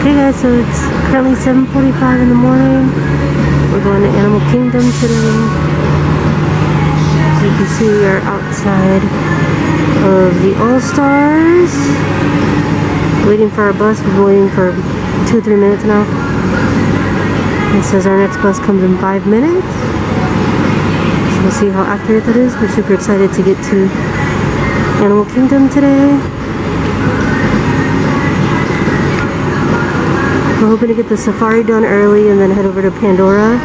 Okay guys, so it's currently 7:45 in the morning. We're going to Animal Kingdom today. As you can see, we are outside of the All-Stars. Waiting for our bus. We've been waiting for 2 or 3 minutes now. It says our next bus comes in 5 minutes. So we'll see how accurate that is. We're super excited to get to Animal Kingdom today. We're hoping to get the safari done early and then head over to Pandora.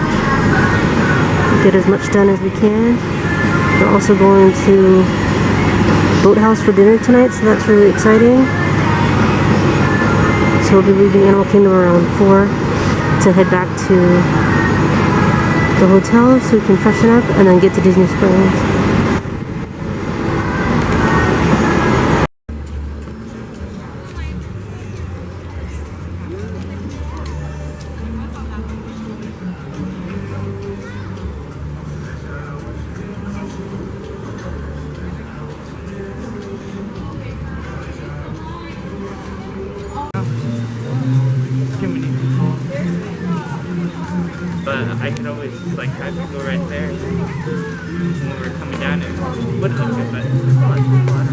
Get as much done as we can. We're also going to Boathouse for dinner tonight, so that's really exciting. So we'll be leaving Animal Kingdom around 4 to head back to the hotel so we can freshen up and then get to Disney Springs. But I could always like have you go right there when we're coming down. It would look good, but it's a lot.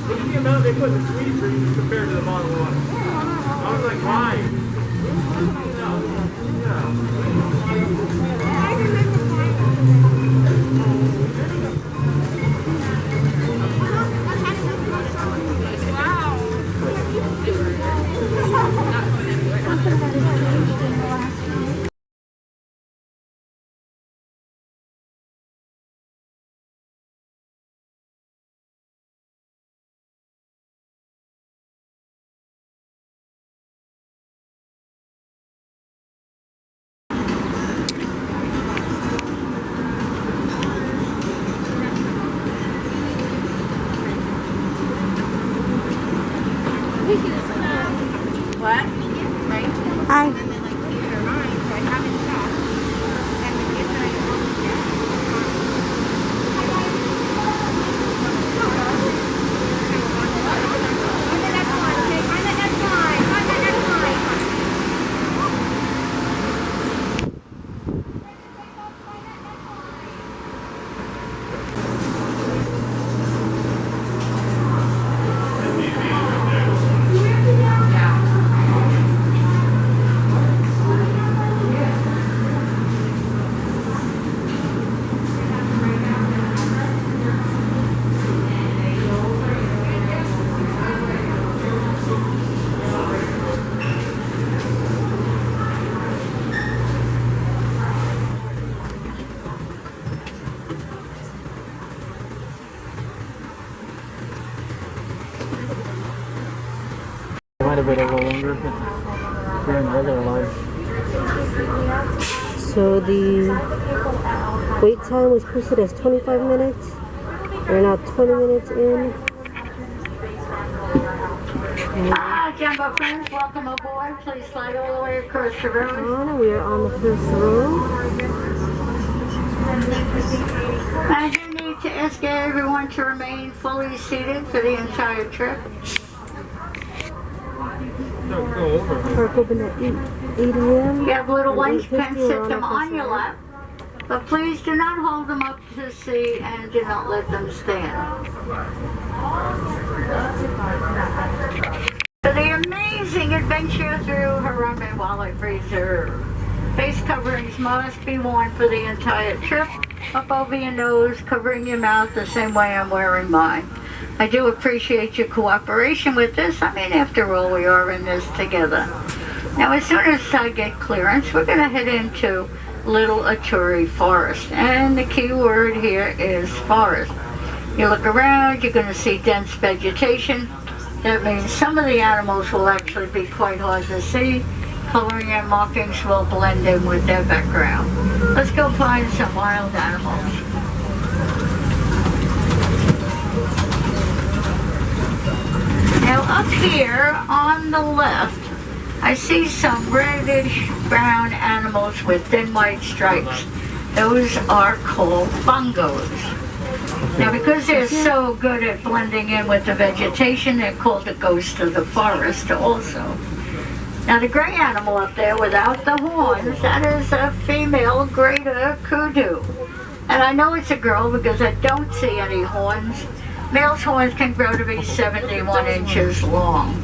Look at the amount they put in the sweet trees compared to the bottled water. I was like, why? What? Right? Hi. Might have been a little longer during regular line. So the wait time was posted as 25 minutes. We're now 20 minutes in. Jumbo friends, welcome aboard. Please slide all the way across the road. We are on the first row. I do need to ask everyone to remain fully seated for the entire trip. Park opened at 8 a.m. You have little ones, you can 8:50, sit we're them our on first your row. lap. But please do not hold them up to see and do not let them stand. For the amazing adventure through Harambe Wildlife Reserve. Face coverings must be worn for the entire trip, up over your nose, covering your mouth the same way I'm wearing mine. I do appreciate your cooperation with this. I mean, after all, we are in this together. Now, as soon as I get clearance, we're going to head into Little Aturi Forest. And the key word here is forest. You look around, you're going to see dense vegetation. That means some of the animals will actually be quite hard to see. Coloring and markings will blend in with their background. Let's go find some wild animals. Now up here on the left, I see some reddish brown animals with thin white stripes. Those are called bongos. Now, because they're so good at blending in with the vegetation, they're called the ghosts of the forest also. Now, the gray animal up there without the horns, that is a female greater kudu. And I know it's a girl because I don't see any horns. Male's horns can grow to be 71 inches long.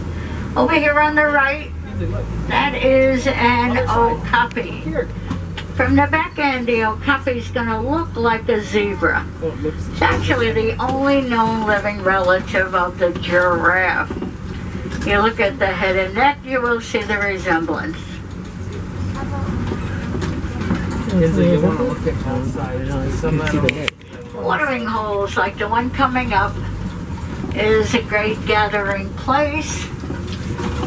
Over here on the right, that is an okapi. From the back end, the okapi is going to look like a zebra. It's actually the only known living relative of the giraffe. You look at the head and neck, you will see the resemblance. Watering holes like the one coming up is a great gathering place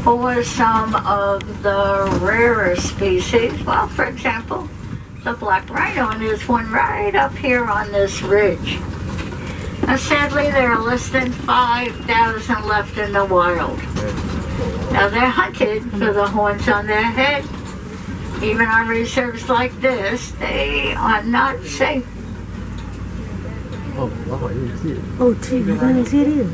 for some of the rarer species. Well, for example, the black rhino, and there's one right up here on this ridge. Now, sadly, there are less than 5,000 left in the wild. Now, they're hunted for the horns on their head. Even on reserves like this, they are not safe. Oh, gee, I didn't see it either.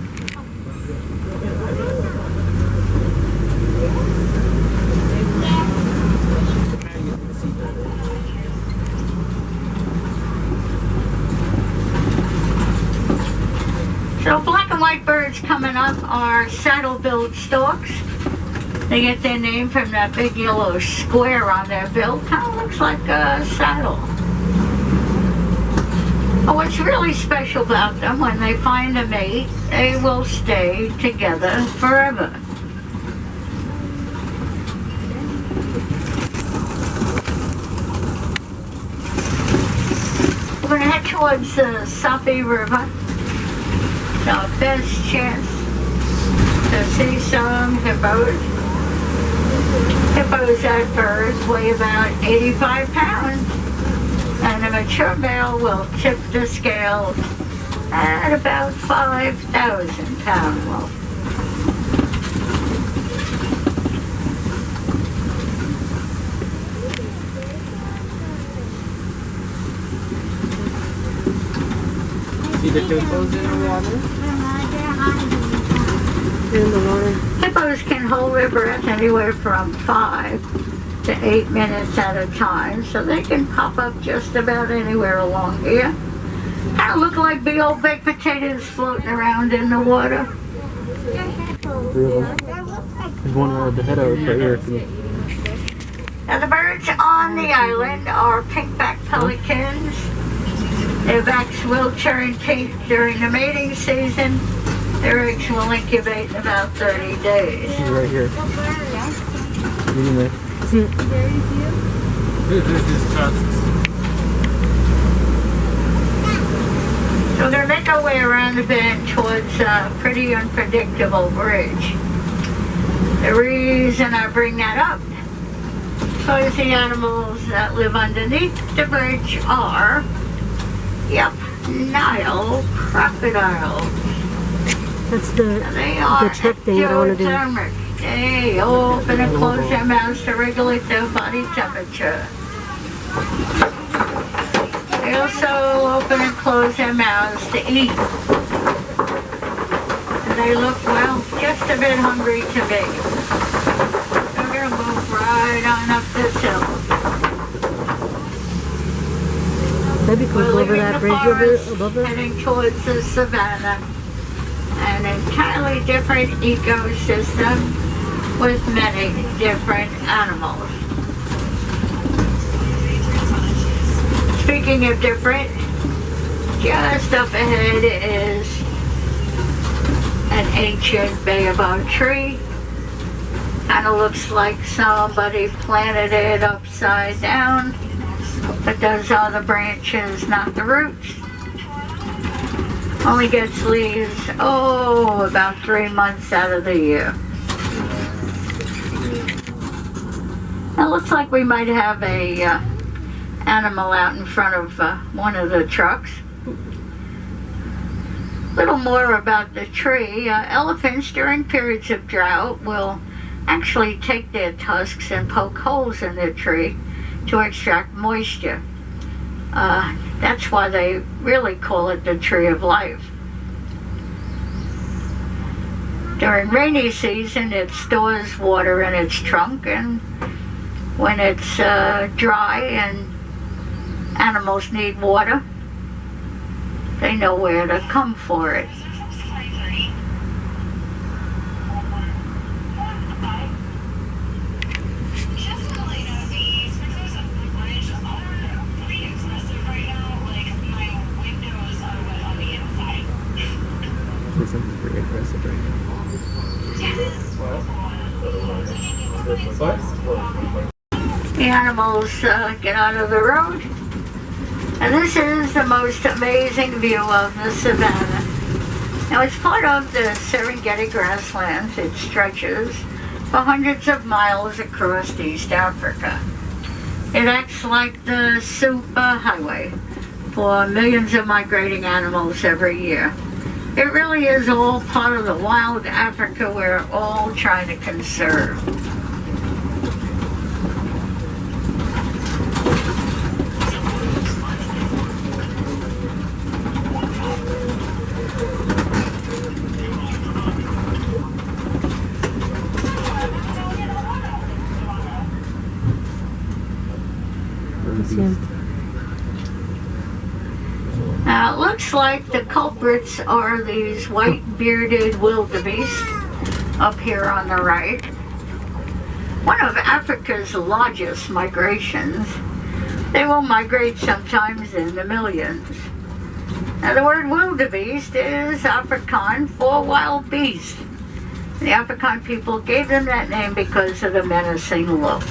So black and white birds coming up are saddle-billed storks. They get their name from that big yellow square on their bill. Kind of looks like a saddle. But what's really special about them, when they find a mate, they will stay together forever. We're going to head towards the Sapi River. It's our best chance to see some hippos. Hippos at birds weigh about 85 pounds, and a mature male will tip the scales at about 5,000 pounds. Well, See the hippos in the water? In the water. hippos can hold their breath anywhere from 5 to 8 minutes at a time, so they can pop up just about anywhere along here. Kind of look like big old baked potatoes floating around in the water. There's one right at the head of it right here. Now, the birds on the island are pink-backed pelicans. Their backs will turn pink during the mating season. Their eggs will incubate in about 30 days. He's right here. Get in there. So we're going to make our way around the bend towards a pretty unpredictable bridge. The reason I bring that up is because the animals that live underneath the bridge are, yep, Nile crocodiles. That's They are the trick thing that I want to do. ectothermic. They open and close their mouths to regulate their body temperature. They also open and close their mouths to eat. And they look, well, just a bit hungry to me. We're going to move right on up this hill. That'd be cool We're over leaving that the bridge forest, above it. heading towards the savannah. An entirely different ecosystem with many different animals. Speaking of different, just up ahead is an ancient baobab tree. Kind of looks like somebody planted it upside down, but those are the branches, not the roots. Only gets leaves, about 3 months out of the year. It looks like we might have a animal out in front of one of the trucks. A little more about the tree. Elephants during periods of drought will actually take their tusks and poke holes in the tree to extract moisture. That's why they really call it the Tree of Life. During rainy season, it stores water in its trunk, and when it's dry and animals need water, they know where to come for it. Something's pretty aggressive right now. The animals get out of the road, and this is the most amazing view of the savannah. Now, it's part of the Serengeti grasslands. It stretches for hundreds of miles across East Africa. It acts like the super highway for millions of migrating animals every year. It really is all part of the wild Africa we're all trying to conserve. Now, it looks like the culprits are these white-bearded wildebeest up here on the right. One of Africa's largest migrations. They will migrate sometimes in the millions. Now, the word wildebeest is Afrikaans for wild beast. The Afrikaan people gave them that name because of the menacing look.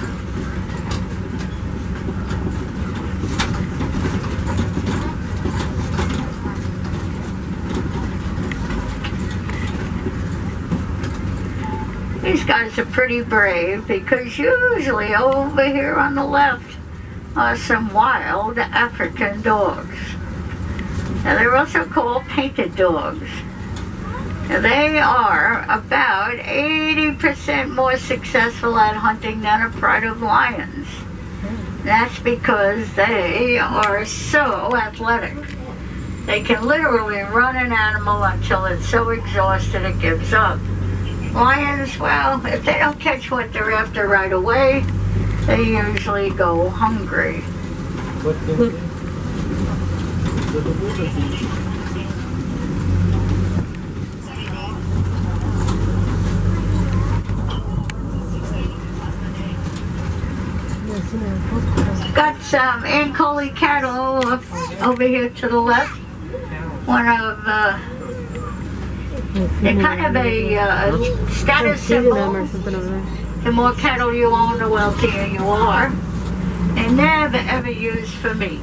These guys are pretty brave because usually over here on the left are some wild African dogs. Now, they're also called painted dogs. Now, they are about 80% more successful at hunting than a pride of lions. That's because they are so athletic. They can literally run an animal until it's so exhausted it gives up. Lions, well, if they don't catch what they're after right away, they usually go hungry. Got some Ankole cattle over here to the left. One of they're kind of a status symbol. The more cattle you own, the wealthier you are. They're never ever used for meat.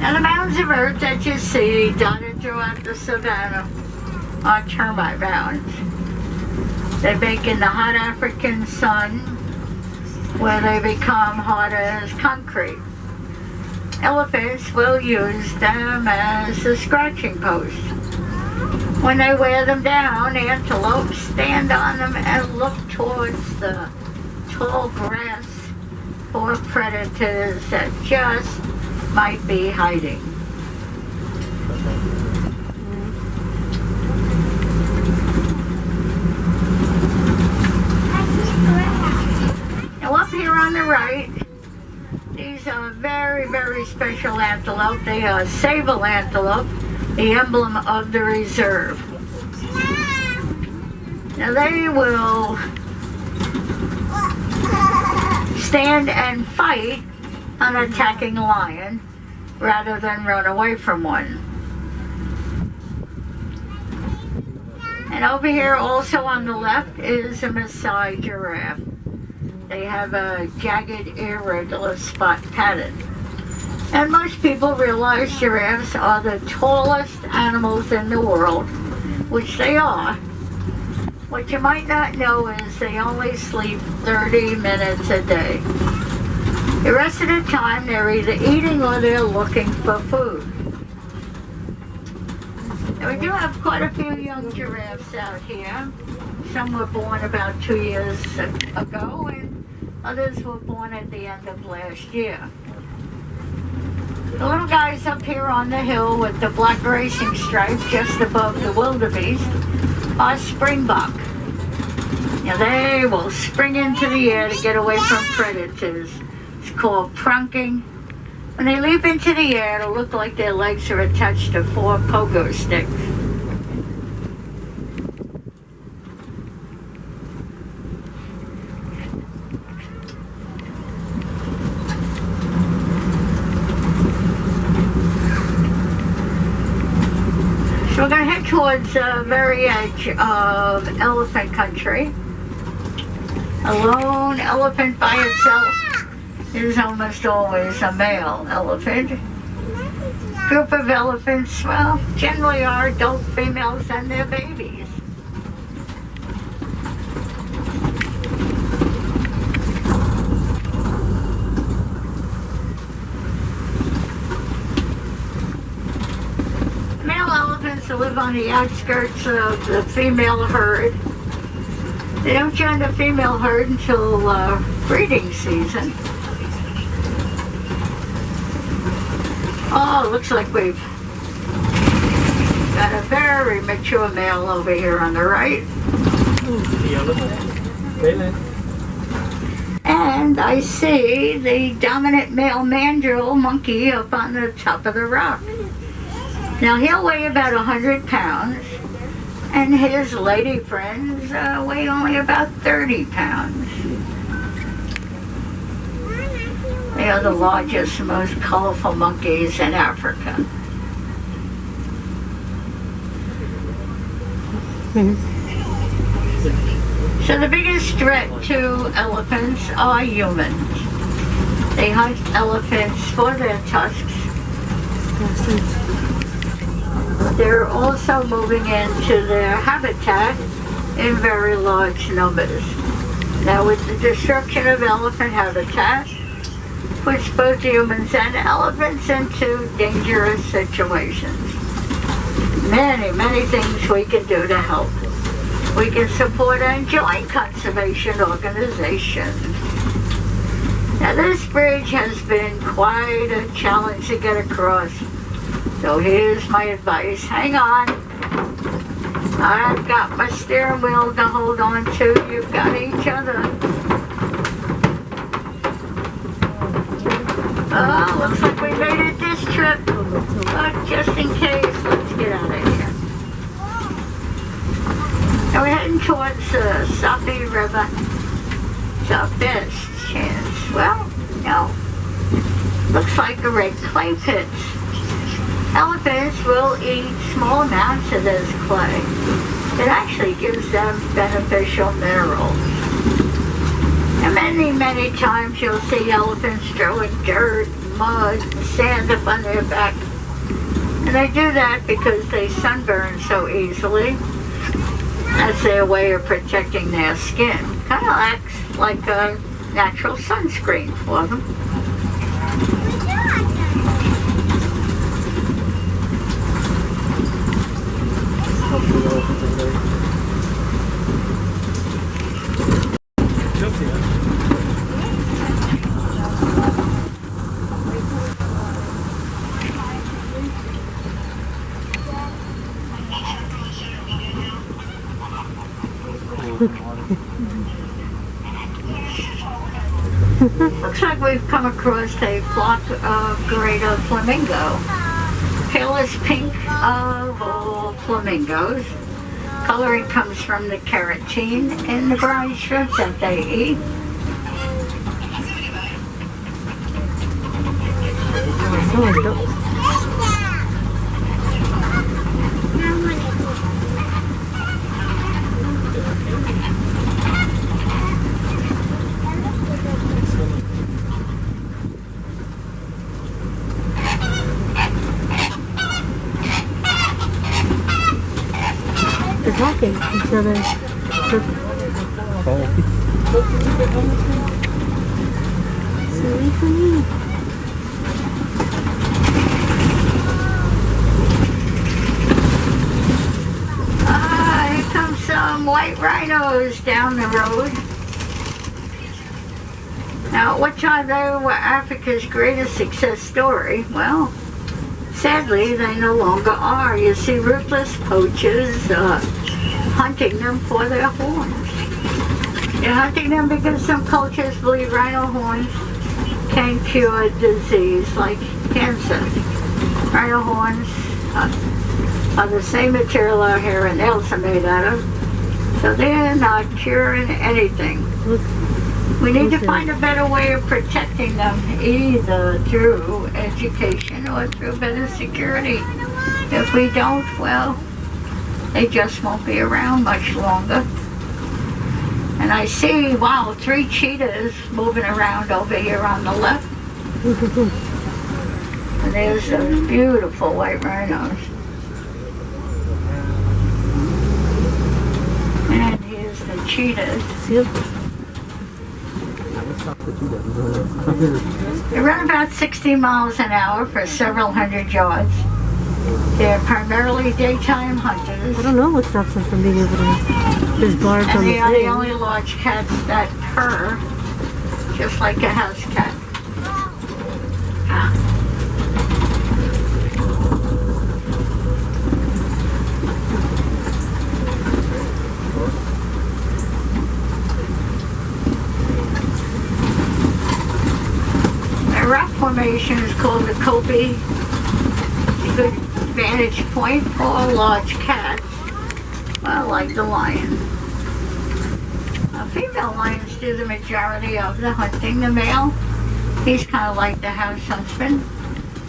Now, the mounds of earth that you see dotted throughout the savannah are termite mounds. They bake in the hot African sun, where they become hard as concrete. Elephants will use them as a scratching post. When they wear them down, antelopes stand on them and look towards the tall grass for predators that just might be hiding. Now, up here on the right, these are very, very special antelope. They are sable antelope, the emblem of the reserve. Now, they will stand and fight an attacking lion rather than run away from one. And over here also on the left is a Maasai giraffe. They have a jagged, irregular spot pattern. And most people realize giraffes are the tallest animals in the world, which they are. What you might not know is they only sleep 30 minutes a day. The rest of the time they're either eating or they're looking for food. Now, we do have quite a few young giraffes out here. Some were born about 2 years ago, and Others were born at the end of last year. The little guys up here on the hill with the black racing stripe just above the wildebeest are springbok. Now they will spring into the air to get away from predators. It's called prunking. When they leap into the air, it'll look like their legs are attached to 4 pogo sticks. So we're going to head towards the very edge of elephant country. A lone elephant by itself is almost always a male elephant. Group of elephants, well, generally are adult females and their babies. Male elephants live on the outskirts of the female herd. They don't join the female herd until breeding season. Oh, looks like we've got a very mature male over here on the right. And I see the dominant male mandrill monkey up on the top of the rock. Now he'll weigh about 100 pounds. And his lady friends weigh only about 30 pounds. They are the largest, most colorful monkeys in Africa. So the biggest threat to elephants are humans. They hunt elephants for their tusks. They're also moving into their habitat in very large numbers. Now with the destruction of elephant habitat, puts both humans and elephants into dangerous situations. Many things we can do to help. We can support and join conservation organizations. Now this bridge has been quite a challenge to get across. So here's my advice. Hang on. I've got my steering wheel to hold on to. You've got each other. Oh, looks like we made it this trip. But just in case, let's get out of here. Now we're heading towards the Sapi River. It's our best chance. Well, no. Looks like a red clay pit. Elephants will eat small amounts of this clay. It actually gives them beneficial minerals. And many times you'll see elephants throwing dirt, mud, sand up on their back. And they do that because they sunburn so easily. That's their way of protecting their skin. Kind of acts like a natural sunscreen for them. Looks like we've come across a flock of greater flamingo. Palest pink of all flamingos. Coloring comes from the keratin in the brine shrimp that they eat. They're talking to each other. Silly for me. Here comes some white rhinos down the road. Now, at what time they were Africa's greatest success story? Well, sadly, they no longer are. You see ruthless poachers hunting them for their horns. They're hunting them because some cultures believe rhino horns can cure disease like cancer. Rhino horns are the same material our hair and nails are made out of, so they're not curing anything. We need to find a better way of protecting them, either through education or through better security. If we don't, well, they just won't be around much longer. And I see, wow, 3 cheetahs moving around over here on the left. And there's those beautiful white rhinos. And here's the cheetahs. They run about 60 miles an hour for several hundred yards. They're primarily daytime hunters. I don't know what stops them from being able to just bark on And the they are the thing. only large cats that purr, just like a house cat. The rock formation is called the Copy. It's a good vantage point for large cats. Well, like the lion. Female lions do the majority of the hunting. The male, he's kind of like the house husband.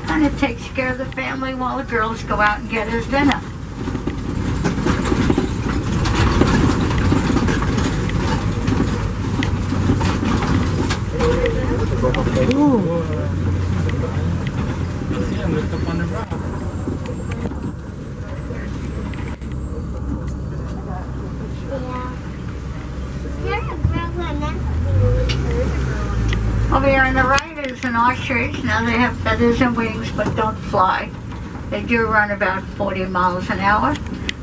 Kind of takes care of the family while the girls go out and get his dinner. Ooh. See him lift up on the rock. Over here on the right is an ostrich. Now they have feathers and wings but don't fly. They do run about 40 miles an hour.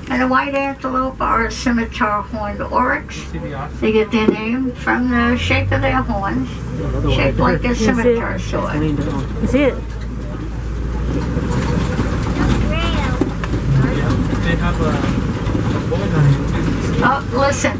And the white antelope are a scimitar horned oryx. See the ostrich? They get their name from the shape of their horns, shaped like a scimitar sword. You see it? They have a boat on it too. Oh, listen.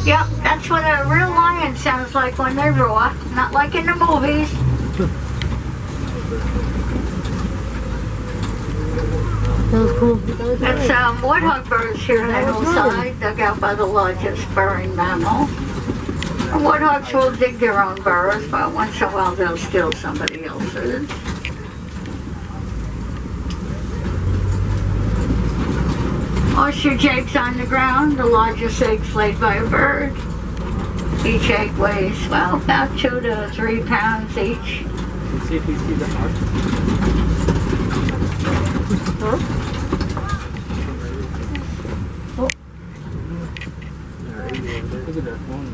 Yep, that's what a real lion sounds like when they roar, not like in the movies. That was cool. That's warthog birds here on the hillside, dug out by the largest burrowing mammal. And warthogs will dig their own burrows, but once in a while they'll steal somebody else's. Ostrich eggs on the ground, the largest eggs laid by a bird. Each egg weighs, well, about 2 to 3 pounds each. Let's see if we see the heart. Huh? Look at that one.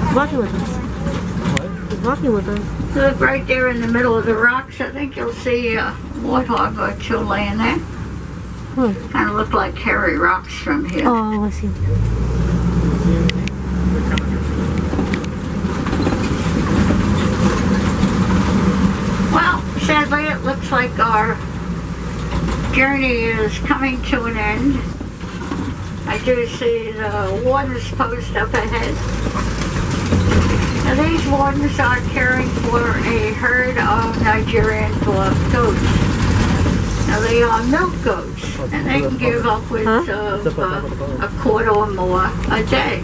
He's walking with us. What? He's walking with us. Look right there in the middle of the rocks. I think you'll see a warthog or 2 laying there. Kind of look like hairy rocks from here. Oh, I see. Well, sadly, it looks like our journey is coming to an end. I do see the warden's post up ahead. Now, these wardens are caring for a herd of Nigerian dwarf goats. Now, they are milk goats, and they can give upwards of a quart or more a day.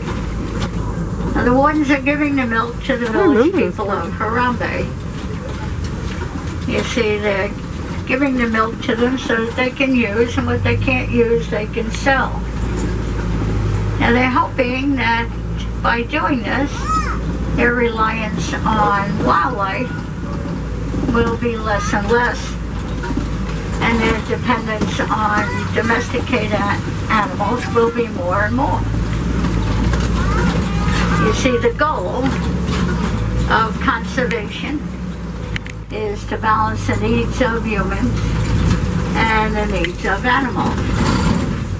Now, the wardens are giving the milk to the village people of Harambe. You see, they're giving the milk to them so that they can use, and what they can't use, they can sell. Now, they're hoping that by doing this, their reliance on wildlife will be less and less, and their dependence on domesticated animals will be more and more. You see, the goal of conservation is to balance the needs of humans and the needs of animals.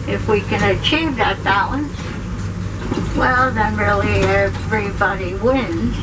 If we can achieve that balance, well, then really everybody wins.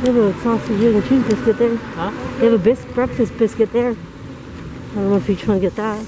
They have a sausage, egg, and cheese biscuit there. Huh? They have a breakfast biscuit there. I don't know if you're trying to get that.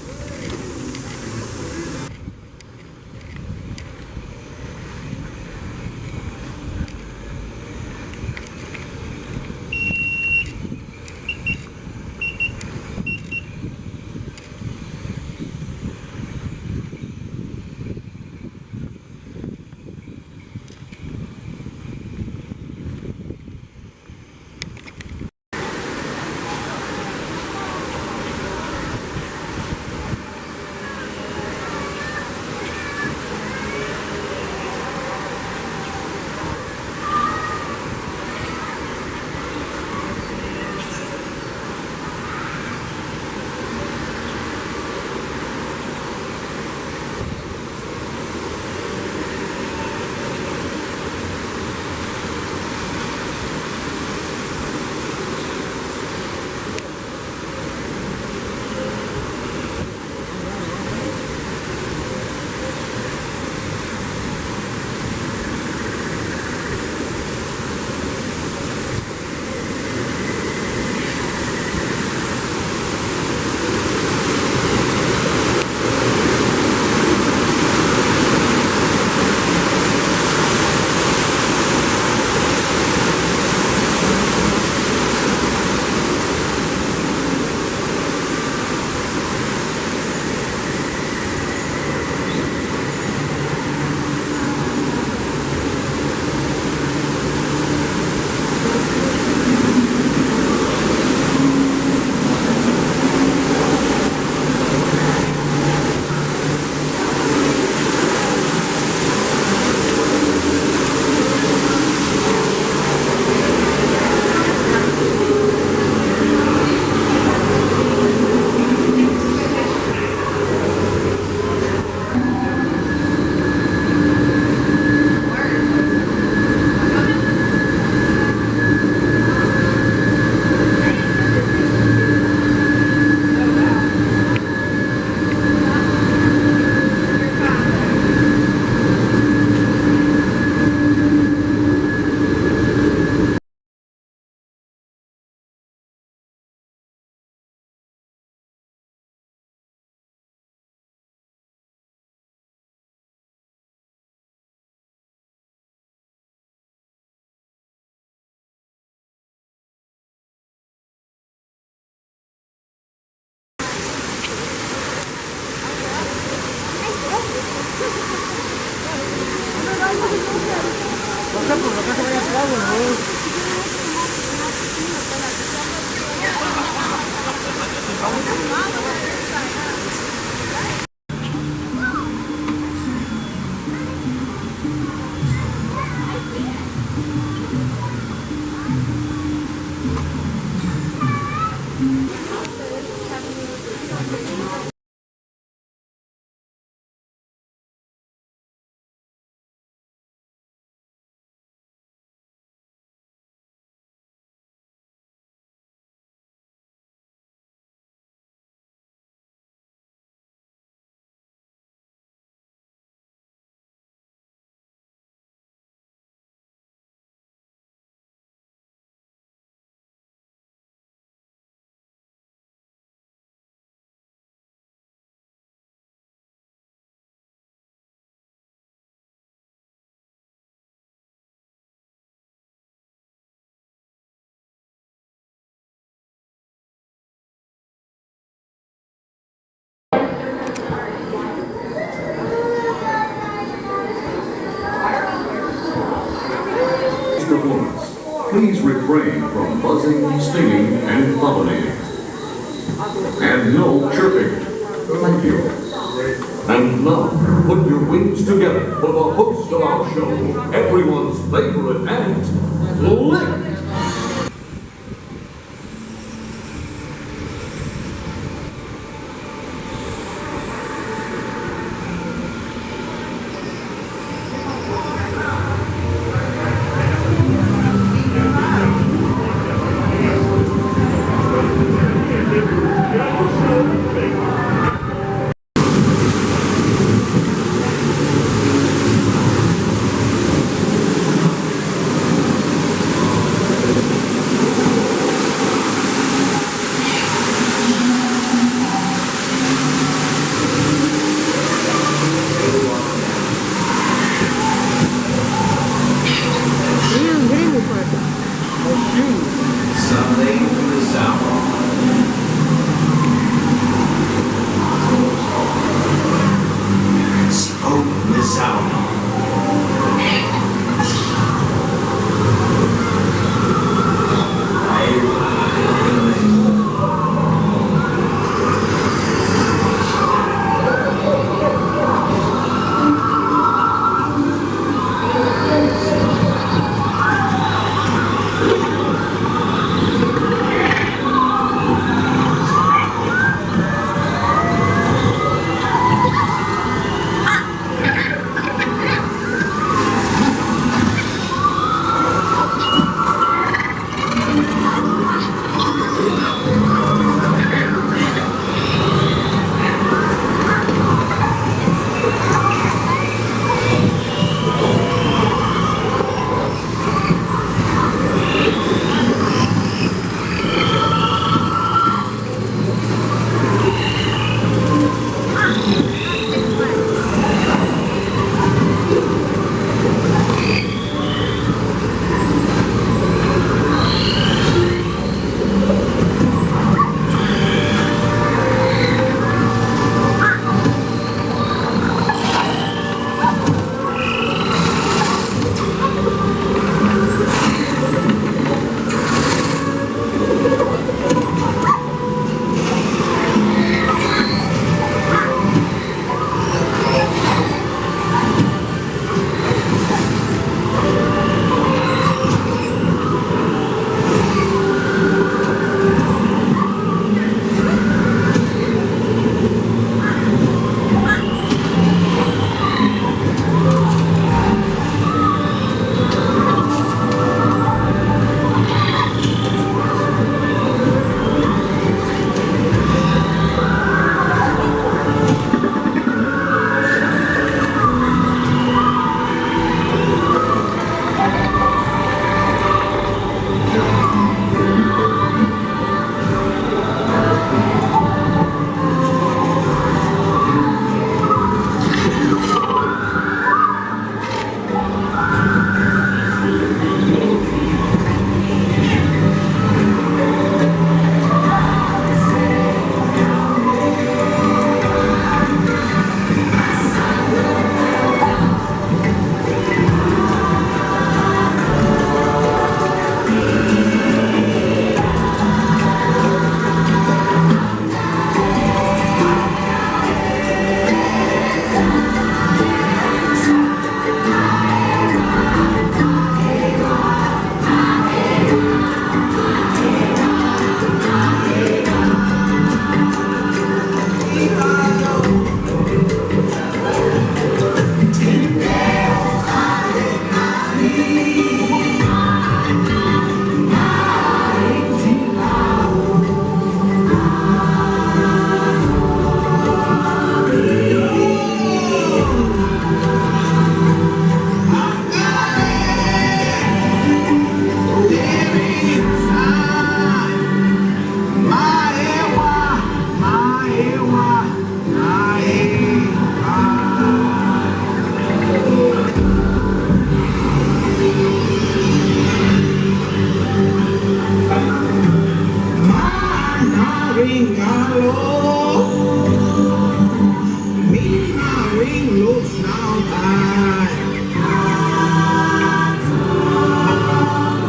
Please refrain from buzzing, stinging, and pollinating. And no chirping. Thank you. And now, put your wings together for the host of our show, everyone's favorite ant, Lick. Sunday in the South. Smoke in the South.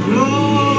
No